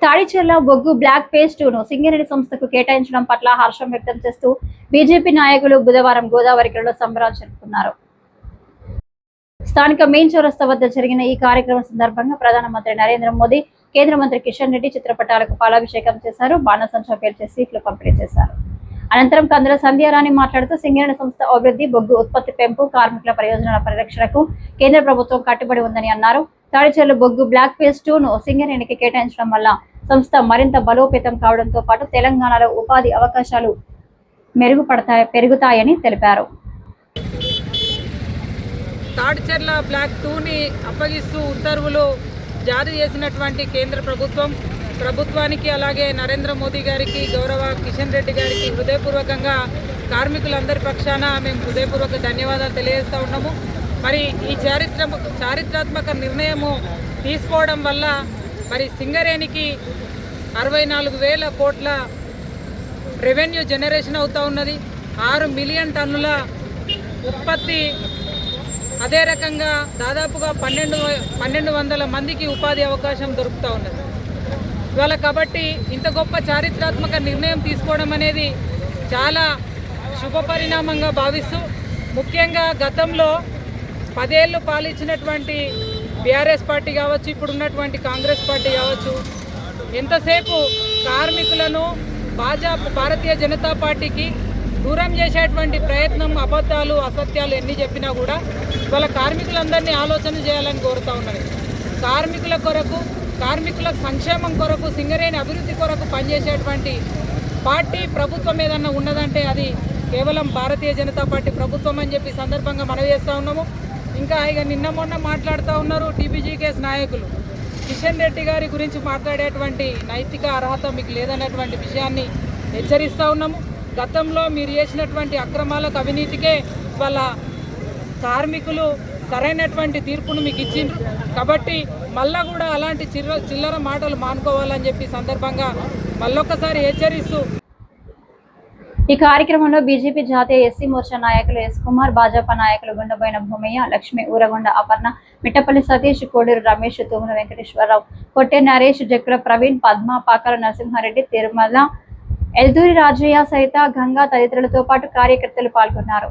తాడిచెర్ల బొగ్గు black phase 2ను Singareni సంస్థకు కేటాయించడం పట్ల హర్షం వ్యక్తం చేస్తూ బీజేపీ నాయకులు బుధవారం గోదావరిలో సంబరాలు జరుపుకున్నారు. స్థానిక మెయిన్ చౌరస్తా వద్ద జరిగిన ఈ కార్యక్రమం సందర్భంగా ప్రధానమంత్రి నరేంద్ర మోదీ, కేంద్ర మంత్రి కిషన్ రెడ్డి చిత్రపటాలకు పాలాభిషేకం చేశారు. బాణసంచా పేల్చే సీట్లు పంపిణీ చేశారు. అనంతరం కందుల సంధ్యారాణి మాట్లాడుతూ సింగరేణి సంస్థ అభివృద్ధి, బొగ్గు ఉత్పత్తి పెంపు, కార్మికుల ప్రయోజనాల పరిరక్షణకు కేంద్ర ప్రభుత్వం కట్టుబడి ఉందని అన్నారు. తాడిచెర్ల బొగ్గు బ్లాక్ ఫేజ్ 2ను సింగరేణికి కేటాయించడం వల్ల సంస్థ మరింత బలోపేతం కావడంతో పాటు తెలంగాణలో ఉపాధి అవకాశాలు పెరుగుతాయని తెలిపారు. తాడిచెర్ల బ్లాక్ 2ని అప్పగిస్తూ ఉత్తర్వులు జారీ చేసినటువంటి కేంద్ర ప్రభుత్వానికి అలాగే నరేంద్ర మోదీ గారికి, గౌరవ కిషన్ రెడ్డి గారికి హృదయపూర్వకంగా కార్మికులందరి పక్షాన మేము హృదయపూర్వక ధన్యవాదాలు తెలియజేస్తూ ఉన్నాము. మరి ఈ చారిత్రాత్మక నిర్ణయము తీసుకోవడం వల్ల మరి సింగరేణికి 64,000 కోట్ల రెవెన్యూ జనరేషన్ అవుతూ ఉన్నది. 6 మిలియన్ టన్నుల ఉత్పత్తి, అదే రకంగా దాదాపుగా 1200 మందికి ఉపాధి అవకాశం దొరుకుతూ ఉన్నది ఇవాళ. కాబట్టి ఇంత గొప్ప చారిత్రాత్మక నిర్ణయం తీసుకోవడం అనేది చాలా శుభ పరిణామంగా భావిస్తూ, ముఖ్యంగా గతంలో 10 ఏళ్ళు పాలించినటువంటి బీఆర్ఎస్ పార్టీ కావచ్చు, ఇప్పుడున్నటువంటి కాంగ్రెస్ పార్టీ కావచ్చు, ఎంతసేపు కార్మికులను భారతీయ జనతా పార్టీకి దూరం చేసేటువంటి ప్రయత్నం, అబద్ధాలు, అసత్యాలు ఎన్ని చెప్పినా కూడా వాళ్ళ కార్మికులందరినీ ఆలోచన చేయాలని కోరుతూ ఉన్నది. కార్మికుల కొరకు, కార్మికుల సంక్షేమం కొరకు, సింగరేణి అభివృద్ధి కొరకు పనిచేసేటువంటి పార్టీ ప్రభుత్వం ఏదన్నా ఉన్నదంటే అది కేవలం భారతీయ జనతా పార్టీ ప్రభుత్వం అని చెప్పి సందర్భంగా మనవి చేస్తూ ఉన్నాము. ఇంకా ఇక నిన్న మొన్న మాట్లాడుతూ ఉన్నారు టీబీజీకేఎస్ నాయకులు, కిషన్ రెడ్డి గారి గురించి మాట్లాడేటువంటి నైతిక అర్హత మీకు లేదన్నటువంటి విషయాన్ని హెచ్చరిస్తూ ఉన్నాము. గతంలో మీరు చేసినటువంటి అక్రమాలకు, అవినీతికే వాళ్ళ కార్మికులు సరైనటువంటి తీర్పును మీకు ఇచ్చిండ్రు. కాబట్టి మళ్ళా కూడా అలాంటి చిల్లర మాటలు మానుకోవాలని చెప్పి సందర్భంగా మళ్ళొక్కసారి హెచ్చరిస్తూ ఈ కార్యక్రమంలో బీజేపీ జాతీయ ఎస్సీ మోర్చా నాయకులు ఎస్ కుమార్, భాజపా నాయకులు గుండబోయిన భూమయ్య, లక్ష్మి, ఊరగొండ అపర్ణ, మిట్టపల్లి సతీష్, కోడూరు రమేష్, తూముల వెంకటేశ్వరరావు, కొట్టె నరేష్, జక్కుల ప్రవీణ్, పద్మ, పాకల నరసింహారెడ్డి, తిరుమల, ఎల్దూరి రాజయ్య సహిత గంగా తదితరులతో పాటు కార్యకర్తలు పాల్గొన్నారు.